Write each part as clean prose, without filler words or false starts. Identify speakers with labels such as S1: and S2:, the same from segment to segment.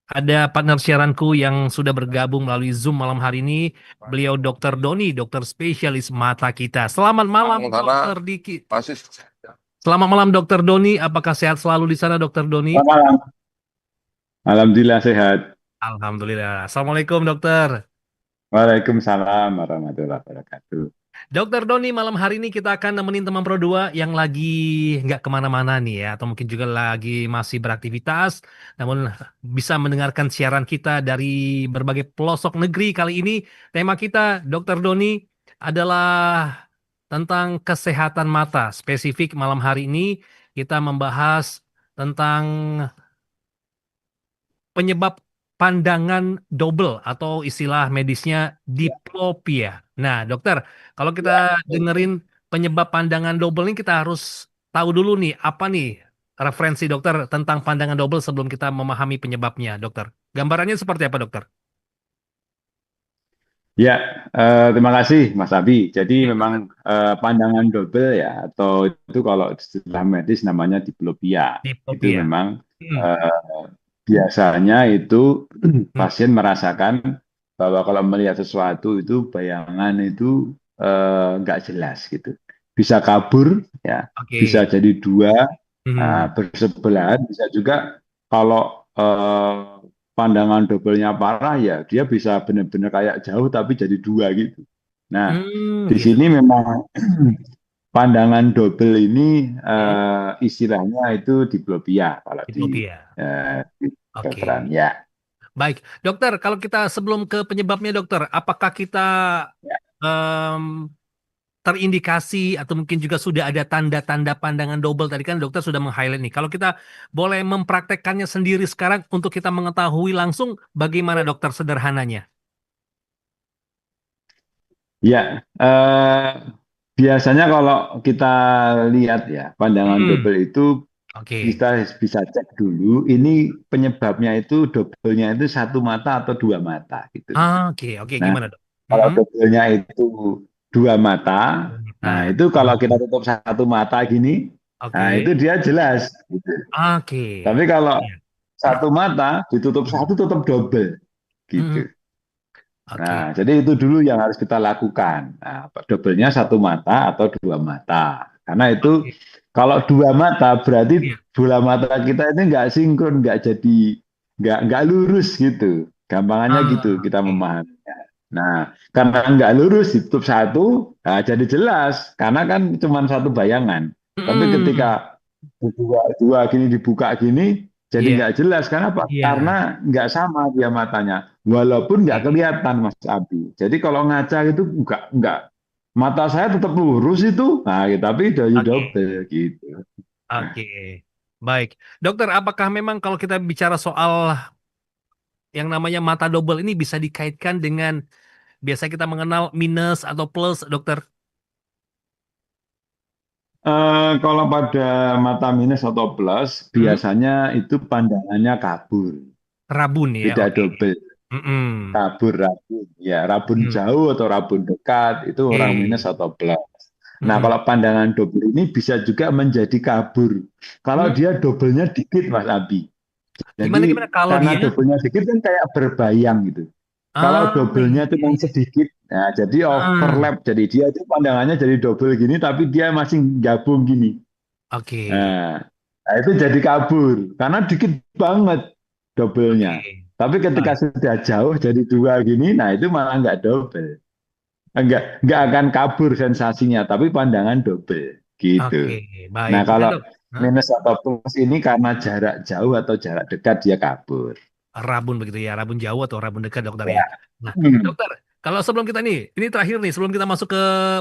S1: Ada partner siaranku yang sudah bergabung melalui Zoom malam hari ini. Beliau Dr. Doni, dokter spesialis mata kita. Selamat malam, Dokter Diki. Selamat malam, Dokter Doni. Apakah sehat selalu di sana, Dokter Doni?
S2: Selamat malam. Alhamdulillah sehat.
S1: Alhamdulillah. Assalamualaikum, Dokter.
S2: Waalaikumsalam warahmatullahi wabarakatuh.
S1: Dokter Doni, malam hari ini kita akan nemenin teman Pro 2 yang lagi nggak kemana-mana nih ya, atau mungkin juga lagi masih beraktivitas, namun bisa mendengarkan siaran kita dari berbagai pelosok negeri. Kali ini tema kita, Dokter Doni, adalah tentang kesehatan mata. Spesifik malam hari ini kita membahas tentang penyebab pandangan double atau istilah medisnya diplopia. Nah, dokter, kalau kita dengerin penyebab pandangan double ini kita harus tahu dulu nih apa nih referensi dokter tentang pandangan double sebelum kita memahami penyebabnya, dokter. Gambarannya seperti apa, dokter?
S2: Ya, terima kasih Mas Abi. Jadi
S1: Ya, dokter.
S2: memang pandangan double ya, atau itu kalau istilah medis namanya diplopia. Itu
S1: Diplopia.
S2: memang
S1: Hmm.
S2: eh, biasanya itu
S1: Hmm.
S2: pasien merasakan bahwa kalau melihat sesuatu itu bayangan itu nggak jelas gitu. Bisa kabur ya, bisa
S1: Oke.
S2: jadi dua
S1: Hmm.
S2: bersebelahan, bisa juga kalau pandangan double-nya parah ya dia bisa benar-benar kayak jauh tapi jadi dua gitu. Nah,
S1: Hmm,
S2: di
S1: gitu.
S2: sini memang pandangan double ini
S1: Hmm.
S2: istilahnya itu diplopia kalau
S1: Diplopia.
S2: di kedokteran
S1: Oke.
S2: ya.
S1: Baik, dokter, kalau kita sebelum ke penyebabnya, dokter, apakah kita em, terindikasi atau mungkin juga sudah ada tanda-tanda pandangan double tadi kan dokter sudah meng-highlight nih. Kalau kita boleh mempraktekkannya sendiri sekarang untuk kita mengetahui langsung bagaimana dokter sederhananya?
S2: Ya, biasanya kalau kita lihat ya pandangan
S1: Mm-mm.
S2: double itu
S1: Oke.
S2: kita bisa cek dulu ini penyebabnya itu double-nya itu satu mata atau dua mata gitu.
S1: Ah, oke, oke,
S2: Nah,
S1: gimana dok?
S2: kalau
S1: Mm-mm.
S2: double-nya itu dua mata, nah
S1: Nah,
S2: itu kalau kita tutup satu mata gini, nah itu
S1: oke,
S2: dia jelas gitu.
S1: oke,
S2: Tapi kalau
S1: iya.
S2: satu mata ditutup
S1: Mm.
S2: satu tetap double gitu.
S1: Mm-mm.
S2: Nah,
S1: Oke,
S2: jadi itu dulu yang harus kita lakukan. Nah, double-nya satu mata atau dua mata. Karena itu
S1: oke,
S2: kalau dua mata berarti
S1: iya,
S2: bola mata kita ini nggak sinkron, nggak jadi nggak lurus gitu. Gampangannya gitu
S1: ah,
S2: kita
S1: oke,
S2: memahaminya. Nah, karena nggak lurus ditutup satu, nah jadi jelas karena kan cuma satu bayangan. Tapi ketika
S1: Mm-mm.
S2: dua, dua gini dibuka gini, jadi
S1: Iya,
S2: nggak jelas. Kenapa?
S1: iya,
S2: Karena nggak sama dia matanya. Walaupun nggak
S1: oke,
S2: kelihatan Mas Abi. Jadi kalau ngaca itu nggak mata saya tetap lurus itu, nah, tapi dari
S1: oke,
S2: double gitu.
S1: oke. Baik. Dokter, apakah memang kalau kita bicara soal yang namanya mata double ini bisa dikaitkan dengan biasa kita mengenal minus atau plus, dokter?
S2: Kalau pada mata minus atau plus,
S1: Hmm?
S2: biasanya itu pandangannya kabur,
S1: Rabun ya,
S2: tidak
S1: oke.
S2: double.
S1: Mm-mm.
S2: Kabur, rabun. Ya, rabun
S1: Hmm.
S2: jauh atau rabun dekat, itu orang minus
S1: Oke.
S2: atau plus. Nah,
S1: Mm-mm.
S2: kalau pandangan double ini bisa juga menjadi kabur. Kalau
S1: Hmm.
S2: dia doublenya dikit, Mas Abi.
S1: Gimana
S2: Jadi,
S1: gimana kalau
S2: karena
S1: dia?
S2: doublenya dikit kan kayak berbayang gitu. Kalau
S1: Ah,
S2: doublenya
S1: iya,
S2: cuma
S1: iya.
S2: sedikit, nah jadi
S1: Ah,
S2: overlap. Jadi dia itu pandangannya jadi double gini, tapi dia masih gabung gini.
S1: oke.
S2: Nah, nah, itu jadi kabur karena dikit banget doublenya.
S1: Oke.
S2: Tapi ketika
S1: Baik.
S2: sudah jauh jadi dua gini, nah itu malah nggak double. Nggak akan kabur sensasinya, tapi pandangan double gitu.
S1: Oke, baik.
S2: Nah,
S1: Nah,
S2: kalau
S1: dok. Hah?
S2: minus atau plus ini karena jarak jauh atau jarak dekat dia kabur.
S1: Rabun begitu ya, rabun jauh atau rabun dekat, dokter ya.
S2: Ya.
S1: Nah,
S2: Hmm.
S1: dokter, kalau sebelum kita nih, ini terakhir nih, sebelum kita masuk ke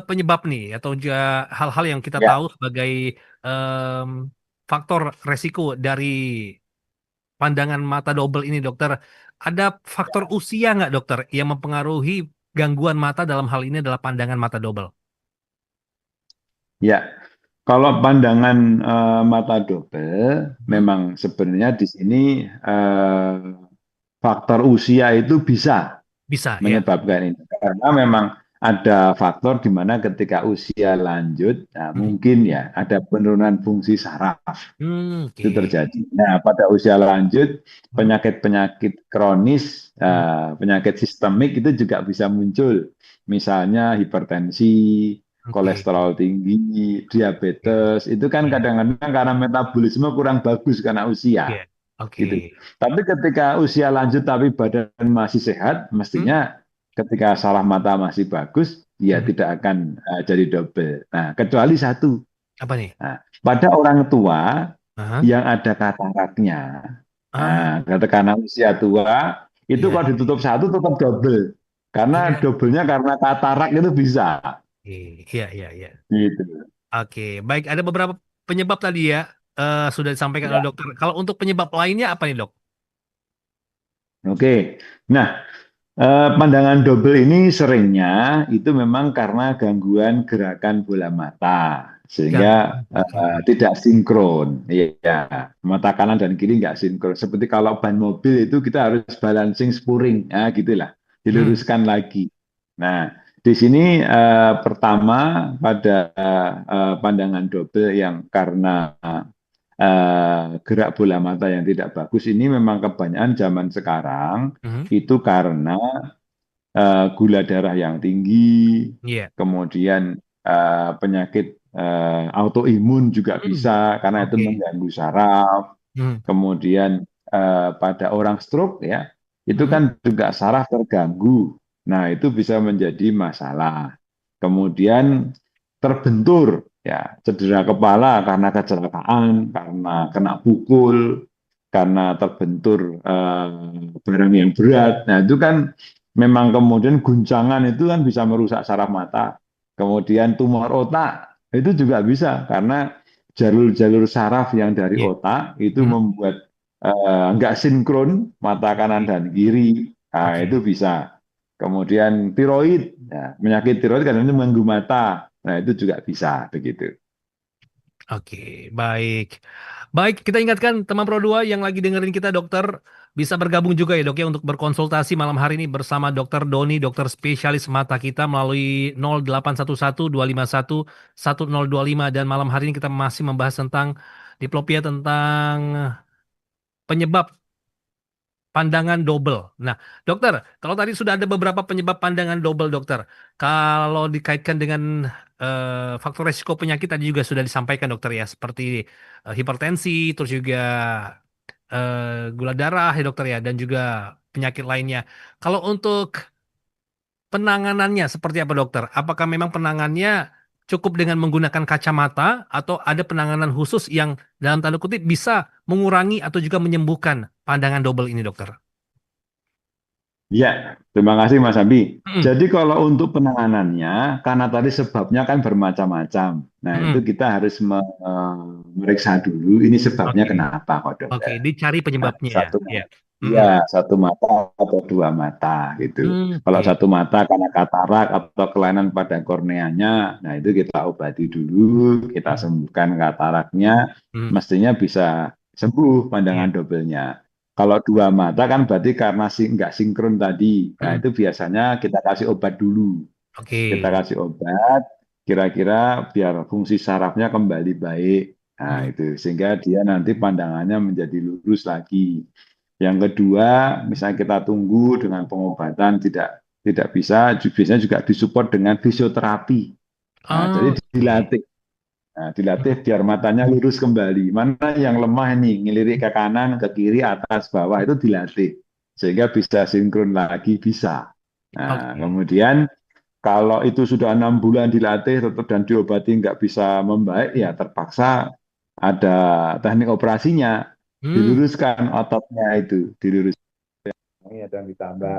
S1: penyebab nih, atau juga hal-hal yang kita
S2: Ya.
S1: tahu sebagai em, faktor resiko dari pandangan mata double ini, dokter, ada faktor usia nggak, dokter, yang mempengaruhi gangguan mata dalam hal ini adalah pandangan mata double?
S2: Ya, kalau pandangan mata double,
S1: Hmm?
S2: memang sebenarnya di sini faktor usia itu bisa
S1: Bisa ya.
S2: menyebabkan ini. Karena memang ada faktor di mana ketika usia lanjut, nah
S1: Mhm.
S2: mungkin ya ada penurunan fungsi saraf itu
S1: Oke.
S2: terjadi. Nah, pada usia lanjut,
S1: Hmm?
S2: penyakit-penyakit kronis,
S1: Hmm?
S2: penyakit sistemik itu juga bisa muncul. Misalnya hipertensi,
S1: Oke.
S2: kolesterol tinggi,
S1: Ya.
S2: diabetes, itu kan
S1: Ya.
S2: kadang-kadang karena metabolisme kurang bagus karena usia
S1: Ya. Oke.
S2: gitu. Tapi ketika usia lanjut tapi badan masih sehat,
S1: Hmm?
S2: mestinya ketika salah mata masih bagus, ya
S1: Mhm.
S2: tidak akan jadi double. Nah, kecuali satu.
S1: Apa nih?
S2: Nah, pada orang tua
S1: Aha.
S2: yang ada kataraknya,
S1: Ah,
S2: nah, karena usia tua, itu
S1: iya,
S2: kalau ditutup satu tetap double. Karena
S1: iya,
S2: doublenya karena katarak itu bisa.
S1: iya, iya, iya.
S2: Gitu.
S1: Oke, baik. Ada beberapa penyebab tadi ya, sudah disampaikan oleh
S2: Ya.
S1: dokter. Kalau untuk penyebab lainnya apa nih, dok?
S2: Oke. Nah, pandangan double ini seringnya itu memang karena gangguan gerakan bola mata, sehingga
S1: Gangguan gerakan.
S2: tidak sinkron. Iya, mata kanan dan kiri nggak sinkron. Seperti kalau ban mobil itu kita harus balancing spuring, ya gitulah,
S1: Hmm,
S2: diluruskan lagi. Nah, di sini pertama pada pandangan double yang karena gerak bola mata yang tidak bagus ini memang kebanyakan zaman sekarang
S1: mhm.
S2: itu karena gula darah yang tinggi,
S1: Iya.
S2: kemudian penyakit autoimun juga
S1: Hmm,
S2: bisa karena itu
S1: oke.
S2: mengganggu saraf.
S1: Hmm,
S2: Kemudian pada orang stroke ya, itu
S1: mhm.
S2: kan juga saraf terganggu. Nah, itu bisa menjadi masalah. Kemudian terbentur ya, cedera kepala karena kecelakaan, karena kena pukul, karena terbentur barang yang berat. Nah, itu kan memang kemudian guncangan itu kan bisa merusak saraf mata. Kemudian tumor otak itu juga bisa karena jalur-jalur saraf yang dari
S1: Iya.
S2: otak itu
S1: Mhm.
S2: membuat nggak sinkron mata kanan
S1: Oke.
S2: dan kiri. Nah, itu
S1: Oke.
S2: bisa. Kemudian tiroid, ya, penyakit tiroid kadang itu mengganggu mata. Nah, itu juga bisa begitu.
S1: Oke, baik. Baik, kita ingatkan teman Pro 2 yang lagi dengerin kita, dokter, bisa bergabung juga ya, dok, ya, untuk berkonsultasi malam hari ini bersama dokter Doni, dokter spesialis mata kita melalui 0811 251 1025, dan malam hari ini kita masih membahas tentang diplopia, tentang penyebab pandangan double. Nah, dokter, kalau tadi sudah ada beberapa penyebab pandangan double, dokter. Kalau dikaitkan dengan faktor resiko penyakit tadi juga sudah disampaikan, dokter, ya, seperti hipertensi, terus juga gula darah ya, dokter, ya, dan juga penyakit lainnya. Kalau untuk penanganannya seperti apa, dokter? Apakah memang penanganannya cukup dengan menggunakan kacamata atau ada penanganan khusus yang dalam tanda kutip bisa mengurangi atau juga menyembuhkan pandangan double ini, dokter?
S2: Ya, terima kasih Mas Abi.
S1: Mm-mm,
S2: Jadi kalau untuk penanganannya, karena tadi sebabnya kan bermacam-macam. Nah, itu
S1: mm-mm.
S2: kita harus meriksa dulu ini sebabnya
S1: Oke,
S2: kenapa kok
S1: oke,
S2: dokter.
S1: dicari
S2: Nah,
S1: penyebabnya ya.
S2: satu
S1: Ya.
S2: mata,
S1: Mm-mm.
S2: iya, satu mata atau dua mata gitu. Kalau
S1: Oke.
S2: satu mata karena katarak atau kelainan pada korneanya, nah itu kita obati dulu, kita
S1: Mm,
S2: sembuhkan kataraknya,
S1: mm,
S2: mestinya bisa sembuh
S1: iya.
S2: pandangan dobelnya. Kalau dua mata kan berarti karena nggak sinkron tadi. Nah,
S1: Mm,
S2: itu biasanya kita kasih obat dulu. Kita
S1: oke.
S2: kasih obat, kira-kira biar fungsi sarafnya kembali baik. Nah,
S1: Mm,
S2: itu sehingga dia nanti pandangannya menjadi lurus lagi. Yang kedua, misalnya kita tunggu dengan pengobatan tidak bisa, biasanya juga disupport dengan fisioterapi. Nah, jadi
S1: oke.
S2: dilatih. Nah, dilatih
S1: Mm,
S2: biar matanya lurus kembali. Mana yang lemah ini, ngelirik ke kanan, ke kiri, atas, bawah itu dilatih sehingga bisa sinkron lagi bisa. Nah,
S1: oke.
S2: kemudian kalau itu sudah 6 bulan dilatih tetap dan diobati nggak bisa membaik, ya terpaksa ada teknik operasinya,
S1: Hmm,
S2: diluruskan ototnya itu, diluruskan. Ini ada yang ditambah.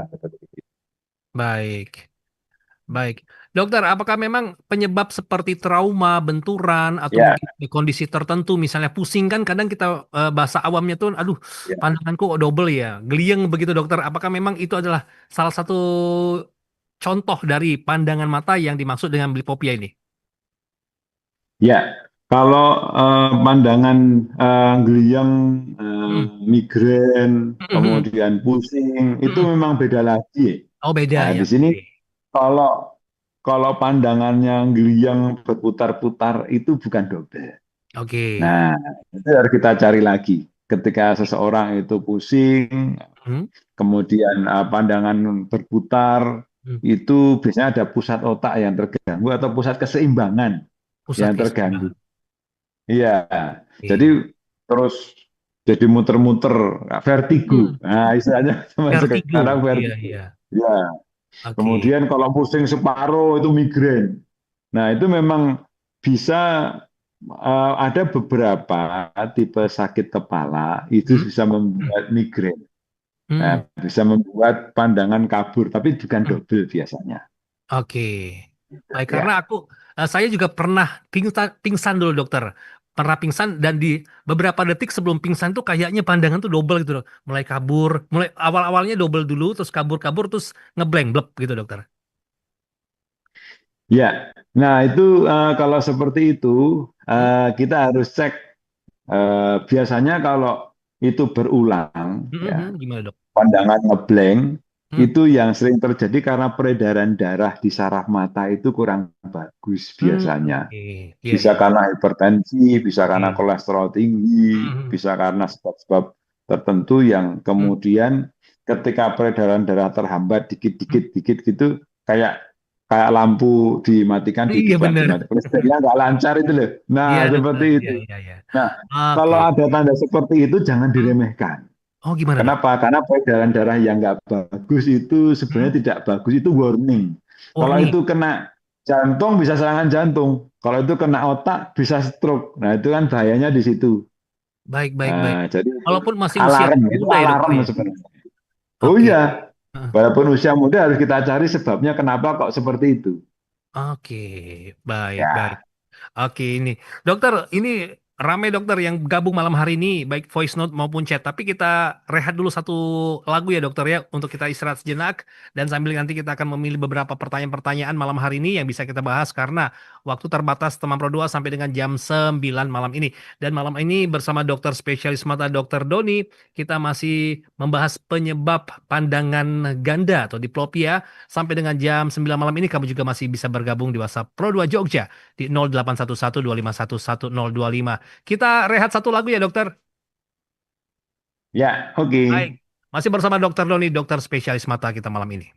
S1: baik. Baik. Dokter, apakah memang penyebab seperti trauma, benturan, atau
S2: Ya,
S1: mungkin kondisi tertentu, misalnya pusing kan kadang kita bahasa awamnya tuh, aduh,
S2: ya.
S1: pandanganku kok double ya, gliyeng begitu dokter. Apakah memang itu adalah salah satu contoh dari pandangan mata yang dimaksud dengan blipopia ini?
S2: Ya, kalau pandangan gliyang,
S1: Hmm,
S2: migrain,
S1: hmm, hmm,
S2: kemudian pusing, itu
S1: hmm.
S2: memang beda lagi.
S1: Oh beda
S2: Nah,
S1: ya.
S2: di sini
S1: Oke.
S2: kalau kalau pandangannya gliyang berputar-putar itu bukan double.
S1: Oke.
S2: Nah, itu harus kita cari lagi. Ketika seseorang itu pusing,
S1: Hmm,
S2: kemudian pandangan berputar,
S1: hmm.
S2: itu biasanya ada pusat otak yang terganggu atau pusat keseimbangan
S1: Pusat
S2: yang terganggu.
S1: keseimbangan.
S2: Iya, jadi
S1: Oke.
S2: terus jadi muter-muter, vertigo.
S1: Hmm,
S2: Nah, istilahnya sama
S1: vertigo.
S2: sekarang
S1: Iya,
S2: vertigo.
S1: iya.
S2: Ya,
S1: Oke.
S2: kemudian kalau pusing separuh itu migrain. Nah, itu memang bisa ada beberapa tipe sakit kepala itu
S1: Hmm,
S2: bisa membuat migrain. Nah,
S1: hmm,
S2: bisa membuat pandangan kabur, tapi bukan
S1: hmm.
S2: double biasanya.
S1: Oke. Baik, karena
S2: Ya,
S1: saya juga pernah pingsan, pingsan dulu dokter. Pernah pingsan dan di beberapa detik sebelum pingsan tuh kayaknya pandangan tuh double gitu loh. Mulai kabur, mulai awal-awalnya double dulu, terus kabur-kabur, terus ngeblank, blep gitu dokter.
S2: ya. Nah, itu kalau seperti itu
S1: Hmm,
S2: kita harus cek. Biasanya kalau itu berulang,
S1: hmm,
S2: ya,
S1: gimana dok?
S2: pandangan ngeblank,
S1: Hmm,
S2: itu yang sering terjadi karena peredaran darah di saraf mata itu kurang bagus biasanya.
S1: oke. Iya,
S2: Bisa
S1: iya.
S2: karena hipertensi, bisa karena
S1: Oke.
S2: kolesterol tinggi,
S1: Hmm,
S2: bisa karena sebab-sebab tertentu yang
S1: hmm,
S2: kemudian ketika peredaran darah terhambat
S1: hmm.
S2: dikit-dikit gitu, kayak kayak lampu dimatikan,
S1: Iya
S2: dihidupkan,
S1: bener.
S2: dimatikan. Listriknya nggak lancar itu loh.
S1: Iya
S2: Nah,
S1: dokter.
S2: seperti
S1: Iya,
S2: itu.
S1: iya, iya.
S2: Nah,
S1: Oke.
S2: kalau ada tanda seperti itu jangan
S1: Hmm.
S2: diremehkan.
S1: Oh gimana dok?
S2: Kenapa? Karena peredaran darah yang nggak bagus itu
S1: Hmm?
S2: sebenarnya tidak bagus, itu warning. Kalau
S1: Warning.
S2: itu kena jantung bisa serangan jantung. Kalau itu kena otak bisa stroke. Nah, itu kan bahayanya di situ.
S1: Baik, baik, baik.
S2: Nah, jadi
S1: Walaupun masih usia
S2: alarm, itu
S1: muda ya dokter
S2: alarm
S1: ya.
S2: sebenarnya. Oh
S1: Oke.
S2: iya,
S1: Heeh.
S2: walaupun usia muda harus kita cari sebabnya kenapa kok seperti itu.
S1: Oke, baik, baik.
S2: Ya,
S1: Oke, ini dokter, ini ramai dokter yang gabung malam hari ini, baik voice note maupun chat. Tapi kita rehat dulu satu lagu ya dokter ya, untuk kita istirahat sejenak. Dan sambil nanti kita akan memilih beberapa pertanyaan-pertanyaan malam hari ini yang bisa kita bahas karena waktu terbatas teman Pro 2 sampai dengan jam 9 malam ini. Dan malam ini bersama dokter spesialis mata Dokter Doni, kita masih membahas penyebab pandangan ganda atau diplopia. Sampai dengan jam 9 malam ini kamu juga masih bisa bergabung di WhatsApp Pro 2 Jogja di 081125111025. Kita rehat satu lagu ya dokter.
S2: ya, oke.
S1: Baik. Masih bersama Dokter Doni, dokter spesialis mata kita malam ini.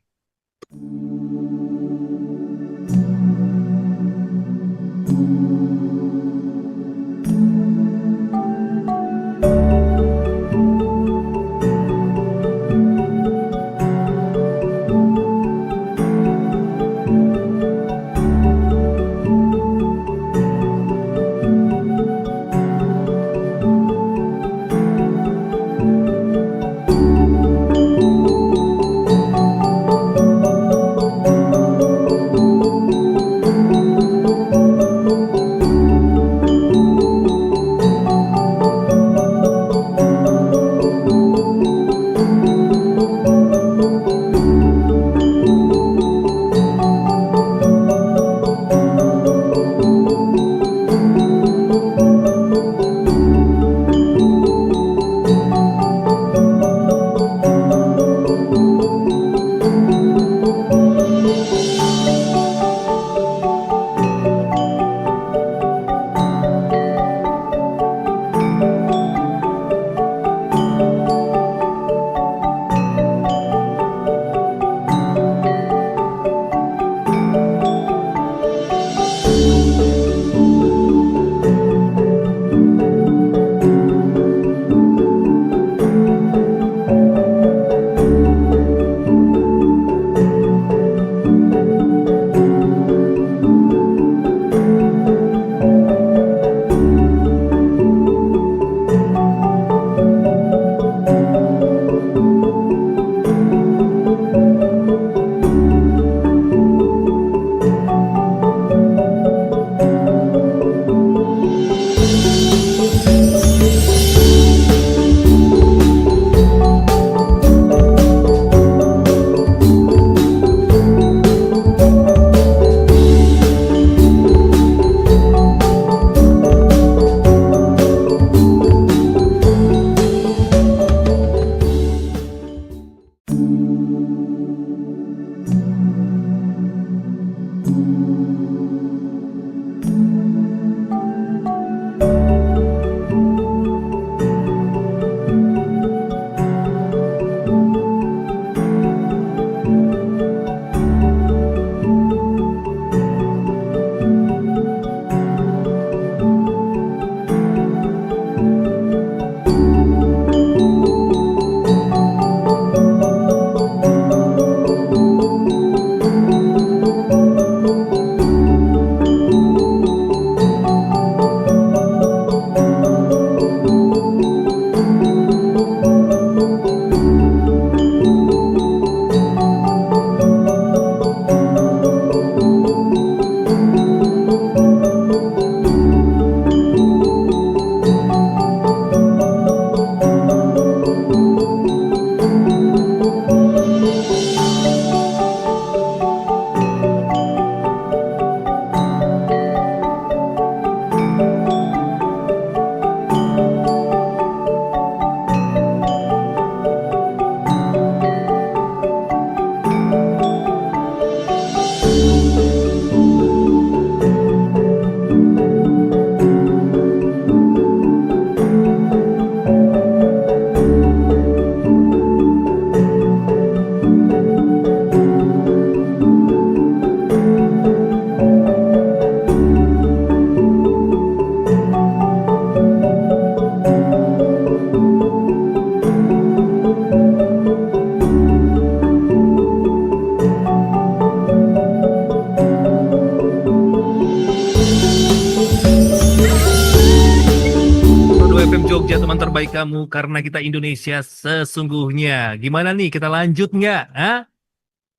S1: Jogja teman terbaik kamu karena kita Indonesia sesungguhnya. Gimana nih, kita lanjut nggak? Hah?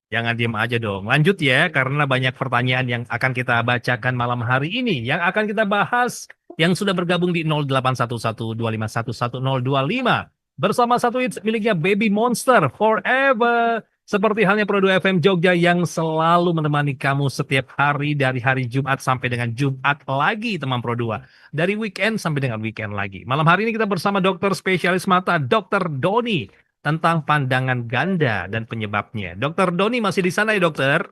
S1: Jangan diem aja dong. Lanjut ya, karena banyak pertanyaan yang akan kita bacakan malam hari ini. Yang akan kita bahas yang sudah bergabung di 081125111025. Bersama satu hits miliknya Baby Monster Forever. Seperti halnya Pro 2 FM Jogja yang selalu menemani kamu setiap hari dari hari Jumat sampai dengan Jumat lagi, teman Pro 2. Dari weekend sampai dengan weekend lagi. Malam hari ini kita bersama dokter spesialis mata, Dokter Doni, tentang pandangan ganda dan penyebabnya. Dokter Doni masih di sana ya, dokter?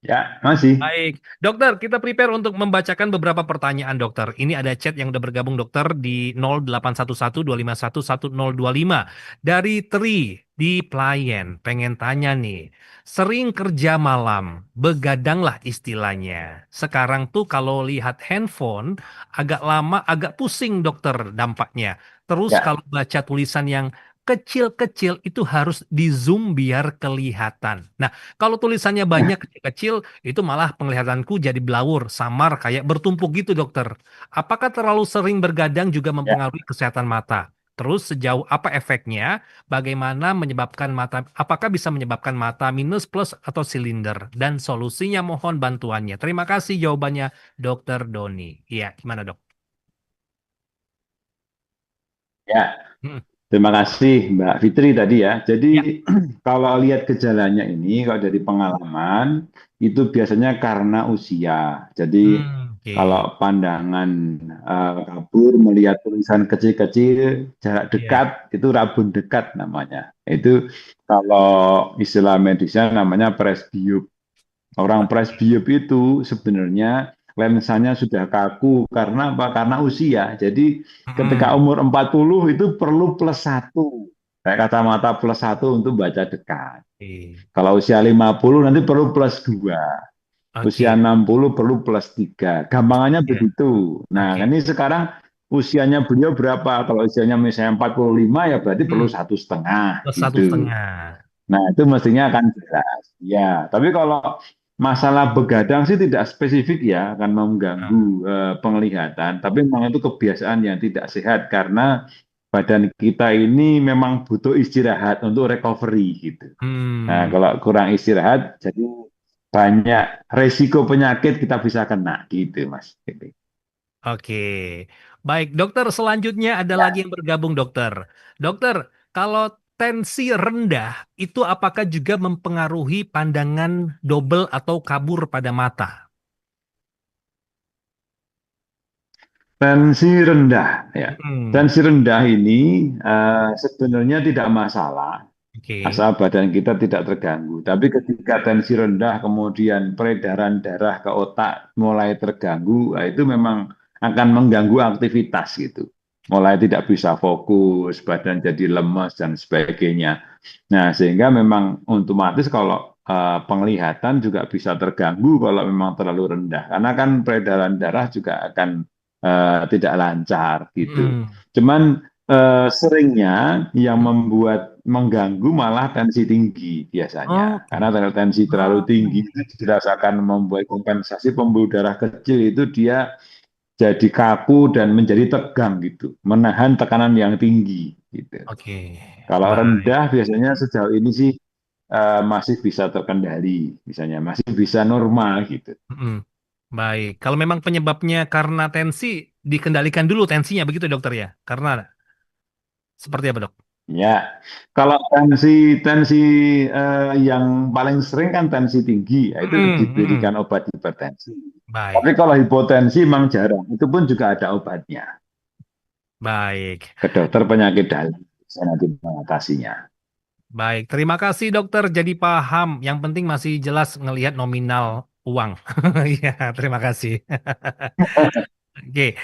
S2: Ya, masih.
S1: Baik, dokter, kita prepare untuk membacakan beberapa pertanyaan, dokter. Ini ada chat yang udah bergabung, dokter, di 081125111025. Dari Tri di Playen, pengen tanya nih, sering kerja malam, begadanglah istilahnya. Sekarang tuh kalau lihat handphone, agak lama, agak pusing, dokter, dampaknya. Terus
S2: Ya,
S1: kalau baca tulisan yang kecil-kecil itu harus di zoom biar kelihatan. Nah, kalau tulisannya banyak kecil-kecil, itu malah penglihatanku jadi blawur, samar, kayak bertumpuk gitu, dokter. Apakah terlalu sering bergadang juga
S2: ya,
S1: mempengaruhi kesehatan mata? Terus sejauh apa efeknya? Bagaimana menyebabkan mata? Apakah bisa menyebabkan mata minus, plus, atau silinder? Dan solusinya mohon bantuannya. Terima kasih jawabannya, Dokter Doni. Iya, gimana, dok?
S2: ya.
S1: Hmm.
S2: Terima kasih Mbak Fitri tadi ya.
S1: Ya.
S2: Jadi kalau lihat gejalanya ini, kalau dari pengalaman, itu biasanya karena usia. Jadi
S1: Oke.
S2: kalau pandangan kabur melihat tulisan kecil-kecil, jarak
S1: Iya.
S2: dekat, itu rabun dekat namanya. Itu kalau istilah medisnya namanya presbiop. Orang presbiop itu sebenarnya lensanya sudah kaku karena apa? Karena usia. Jadi ketika
S1: Hmm.
S2: umur 40 itu perlu plus satu. Kayak kacamata plus satu untuk baca dekat.
S1: Oke.
S2: Kalau usia 50 nanti perlu plus dua. Usia
S1: Oke.
S2: 60 perlu plus tiga. Gampangannya
S1: Ya.
S2: begitu. Nah,
S1: Oke.
S2: ini sekarang usianya beliau berapa? Kalau usianya misalnya 45 ya berarti perlu
S1: Hmm.
S2: 1,5
S1: Plus satu
S2: gitu.
S1: setengah.
S2: Nah, itu mestinya akan jelas. Ya, tapi kalau masalah begadang sih tidak spesifik ya, akan mengganggu
S1: Nah.
S2: penglihatan. Tapi memang itu kebiasaan yang tidak sehat karena badan kita ini memang butuh istirahat untuk recovery gitu. Nah,
S1: Hmm.
S2: kalau kurang istirahat, jadi banyak resiko penyakit kita bisa kena gitu, Mas. Gitu.
S1: Oke, baik dokter. Selanjutnya ada lagi
S2: Ya.
S1: yang bergabung, dokter. Dokter, kalau tensi rendah itu apakah juga mempengaruhi pandangan double atau kabur pada mata?
S2: Tensi rendah, ya.
S1: Hmm.
S2: Tensi rendah ini sebenarnya tidak masalah.
S1: Oke.
S2: Asal badan kita tidak terganggu. Tapi ketika tensi rendah, kemudian peredaran darah ke otak mulai terganggu, nah itu memang akan mengganggu aktivitas gitu. Mulai tidak bisa fokus, badan jadi lemas dan sebagainya. Nah, sehingga memang otomatis kalau penglihatan juga bisa terganggu kalau memang terlalu rendah. Karena kan peredaran darah juga akan tidak lancar gitu.
S1: Hmm.
S2: Cuman seringnya yang membuat mengganggu malah tensi tinggi biasanya.
S1: Oke.
S2: Karena kalau tensi terlalu tinggi
S1: Oh,
S2: itu dirasakan membuat kompensasi pembuluh darah kecil itu dia jadi kaku dan menjadi tegang gitu, menahan tekanan yang tinggi gitu.
S1: oke.
S2: Kalau
S1: Baik.
S2: rendah biasanya sejauh ini sih masih bisa terkendali, misalnya masih bisa normal gitu.
S1: Mm-mm. Baik. Kalau memang penyebabnya karena tensi, dikendalikan dulu tensinya, begitu dokter ya? Karena seperti apa, dok?
S2: Ya, kalau tensi tensi yang paling sering kan tensi tinggi, ya itu
S1: Mm-mm,
S2: diberikan
S1: mm-mm.
S2: obat hipertensi. Tapi
S1: Baik.
S2: kalau hipotensi memang jarang, itu pun juga ada obatnya
S1: Baik.
S2: ke dokter penyakit dalam, bisa nanti mengatasinya.
S1: Baik, terima kasih dokter. Jadi paham. Yang penting masih jelas ngelihat nominal uang. Iya, terima kasih. Oke,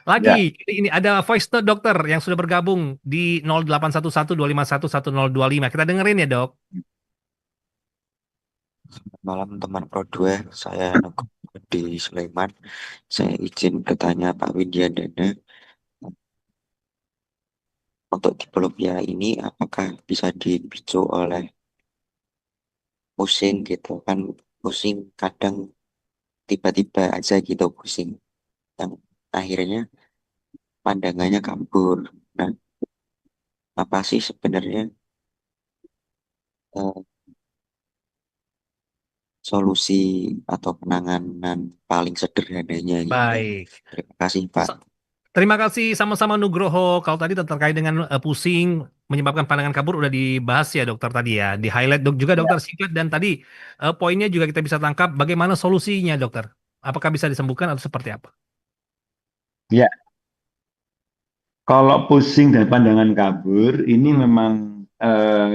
S1: lagi
S2: Ya,
S1: ini ada voice note dokter yang sudah bergabung di 081125111025. Kita dengerin ya, Dok.
S3: Malam teman Pro 2, saya Nugroho di Sleman. Saya izin bertanya Pak Widyadana, untuk diplopia ini apakah bisa dipicu oleh pusing gitu kan? Pusing kadang tiba-tiba aja gitu pusing. Yang akhirnya pandangannya kabur. Nah, apa sih sebenarnya eh, solusi atau penanganan paling sederhananya gitu?
S1: Baik.
S3: Terima kasih, Pak.
S1: Sa- Terima kasih sama-sama Nugroho. Kalau tadi terkait dengan pusing menyebabkan pandangan kabur udah dibahas ya dokter tadi ya. Di highlight juga dokter singkat dan tadi poinnya juga kita bisa tangkap bagaimana solusinya dokter. Apakah bisa disembuhkan atau seperti apa?
S2: Ya, kalau pusing dan pandangan kabur, ini
S1: Hmm.
S2: memang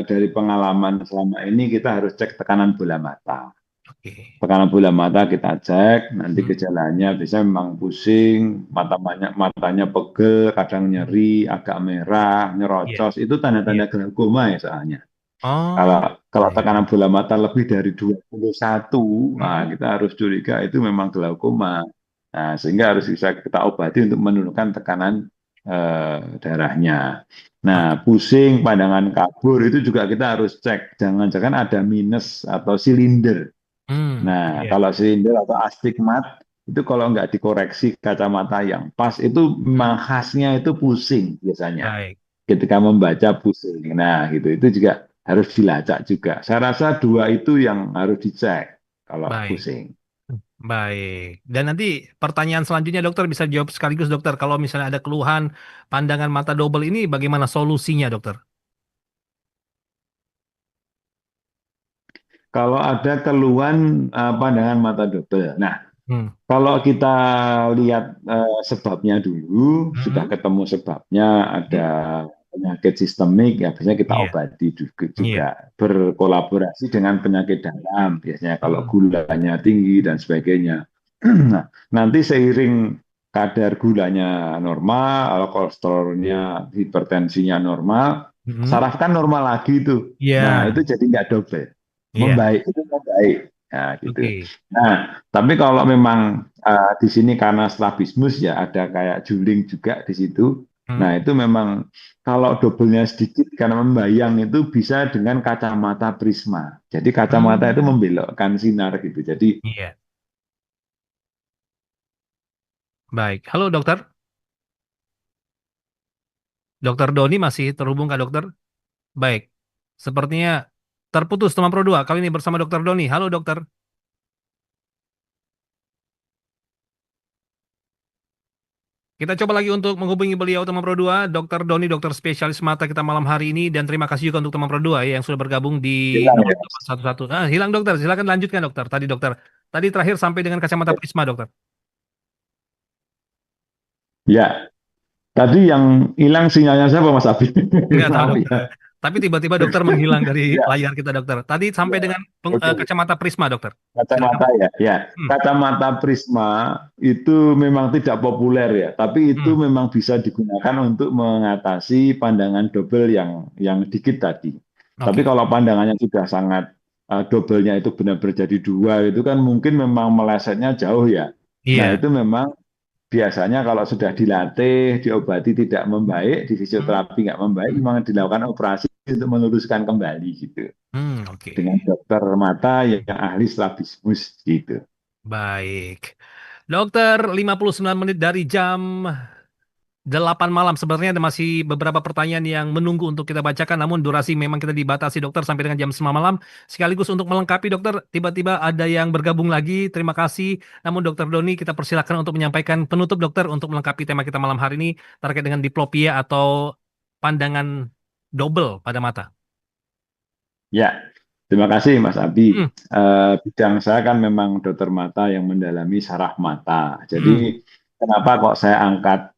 S2: dari pengalaman selama ini kita harus cek tekanan bola mata.
S1: Oke.
S2: Tekanan bola mata kita cek, nanti
S1: Hmm.
S2: gejalanya bisa memang pusing, matanya pegel, kadang
S1: Hmm.
S2: nyeri, agak merah,
S1: Iya.
S2: nyerocos, itu
S1: Iya.
S2: tanda-tanda glaukoma ya soalnya.
S1: Oh,
S2: Kalau
S1: baik.
S2: tekanan bola mata lebih dari 21, nah
S1: Hmm.
S2: kita harus curiga itu memang glaukoma. Nah, sehingga harus bisa kita obati untuk menurunkan tekanan darahnya. Nah,
S1: Oke.
S2: pusing, pandangan kabur itu juga kita harus cek. Jangan-jangan ada minus atau silinder. Nah,
S1: Iya.
S2: kalau silinder atau astigmat itu kalau nggak dikoreksi kacamata yang pas itu memang
S1: Hmm.
S2: khasnya itu pusing biasanya
S1: Baik.
S2: ketika membaca pusing. Nah, gitu. Itu juga harus dilacak juga. Saya rasa dua itu yang harus dicek kalau
S1: Baik.
S2: pusing.
S1: Baik. Dan nanti pertanyaan selanjutnya dokter bisa jawab sekaligus dokter. Kalau misalnya ada keluhan pandangan mata double ini bagaimana solusinya dokter?
S2: Kalau ada keluhan pandangan mata double. Nah,
S1: Hmm.
S2: kalau kita lihat sebabnya dulu, sudah
S1: Hmm.
S2: ketemu sebabnya,
S1: Hmm.
S2: ada penyakit sistemik, ya biasanya kita
S1: Iya.
S2: obati
S1: Iya.
S2: juga. Berkolaborasi dengan penyakit dalam, biasanya kalau
S1: Hmm.
S2: gulanya tinggi dan sebagainya. Nah, nanti seiring kadar gulanya normal, kolesterolnya, hipertensinya normal,
S1: Hmm.
S2: saraf kan normal lagi itu. Nah,
S1: Iya.
S2: itu jadi nggak double.
S1: Iya.
S2: Itu membaik. Nah, gitu.
S1: Oke.
S2: Nah, tapi kalau memang di sini karena strabismus ya ada kayak juling juga di situ. Nah,
S1: Hmm.
S2: itu memang kalau dobelnya sedikit karena membayang itu bisa dengan kacamata prisma. Jadi kacamata itu
S1: Hmm.
S2: membelokkan sinar gitu. Jadi
S1: Iya. Baik. Halo dokter. Dokter Doni masih terhubung kah dokter? Baik. Sepertinya terputus teman Pro 2. Kali ini bersama dokter Doni. Halo dokter. Kita coba lagi untuk menghubungi beliau teman Pro 2, Dokter Doni, dokter spesialis mata kita malam hari ini dan terima kasih juga untuk teman Pro 2 ya yang sudah bergabung di
S2: hilang ya.
S1: 0811. Hilang dokter, silakan lanjutkan dokter. Tadi dokter, tadi terakhir sampai dengan kacamata prisma dokter.
S2: Ya, tadi yang hilang sinyalnya siapa Mas Abi?
S1: Nggak tahu
S2: Maaf
S1: dokter.
S2: ya.
S1: Tapi tiba-tiba dokter menghilang dari
S2: Ya,
S1: layar kita dokter. Tadi sampai
S2: ya.
S1: dengan
S2: Oke.
S1: kacamata prisma dokter. Silakan.
S2: Kacamata ya, ya.
S1: Hmm.
S2: Kacamata prisma itu memang tidak populer ya, tapi itu
S1: Hmm.
S2: memang bisa digunakan untuk mengatasi pandangan double yang dikit tadi. Tapi
S1: Oke.
S2: kalau pandangannya sudah sangat double-nya itu benar-benar jadi dua, itu kan mungkin memang melesetnya jauh ya. Nah,
S1: Iya.
S2: itu memang biasanya kalau sudah dilatih, diobati tidak membaik, di
S1: Hmm.
S2: fisioterapi nggak membaik, memang dilakukan operasi untuk meluruskan kembali gitu
S1: Hmm. Oke.
S2: dengan dokter mata yang ahli strabismus gitu.
S1: Baik. Dokter, 59 menit dari jam 8 malam. Sebenarnya ada masih beberapa pertanyaan yang menunggu untuk kita bacakan, namun durasi memang kita dibatasi dokter sampai dengan jam 9 malam. Sekaligus untuk melengkapi dokter, tiba-tiba ada yang bergabung lagi. Terima kasih. Namun dokter Doni, kita persilakan untuk menyampaikan penutup dokter untuk melengkapi tema kita malam hari ini terkait dengan diplopia atau pandangan double pada mata.
S2: Ya, terima kasih Mas Abi.
S1: Hmm.
S2: Bidang saya kan memang dokter mata yang mendalami saraf mata.
S1: Hmm.
S2: Jadi kenapa kok saya angkat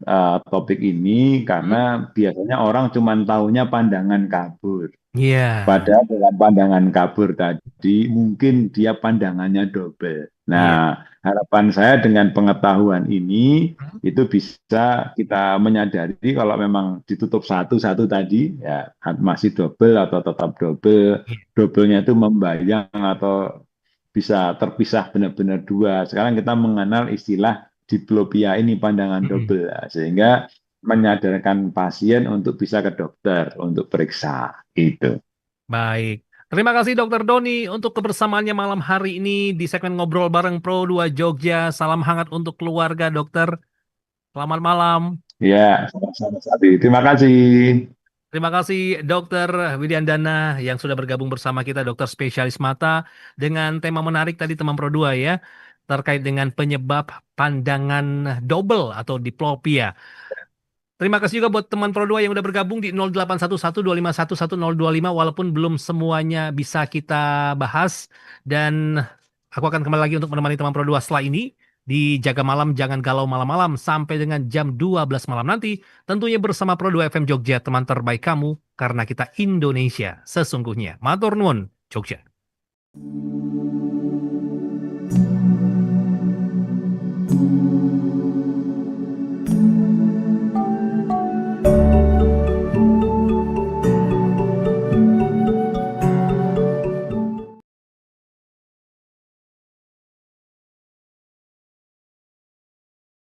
S2: topik ini?
S1: Hmm.
S2: Karena biasanya orang cuma taunya pandangan kabur.
S1: Iya.
S2: Padahal dalam pandangan kabur tadi mungkin dia pandangannya double.
S1: Iya.
S2: Nah, harapan saya dengan pengetahuan ini
S1: Hmm.
S2: itu bisa kita menyadari kalau memang ditutup satu-satu tadi ya masih double atau tetap double,
S1: Iya.
S2: doublenya itu membayang atau bisa terpisah benar-benar dua. Sekarang kita mengenal istilah diplopia ini pandangan
S1: Hmm.
S2: double. Sehingga menyadarkan pasien untuk bisa ke dokter untuk periksa itu.
S1: Baik. Terima kasih Dokter Doni untuk kebersamaannya malam hari ini di segmen Ngobrol Bareng Pro 2 Jogja. Salam hangat untuk keluarga dokter. Selamat malam.
S2: Ya, sama-sama Sati. Terima kasih.
S1: Terima kasih Dokter Widyandana yang sudah bergabung bersama kita, dokter spesialis mata, dengan tema menarik tadi teman Pro 2 ya, terkait dengan penyebab pandangan double atau diplopia. Terima kasih juga buat teman Pro 2 yang udah bergabung di 081125111025 walaupun belum semuanya bisa kita bahas, dan aku akan kembali lagi untuk menemani teman Pro 2 setelah ini di Jaga Malam Jangan Galau Malam-malam sampai dengan jam 12 malam nanti, tentunya bersama Pro 2 FM Jogja, teman terbaik kamu karena kita Indonesia sesungguhnya. Matur nuwun Jogja.
S4: Thank you.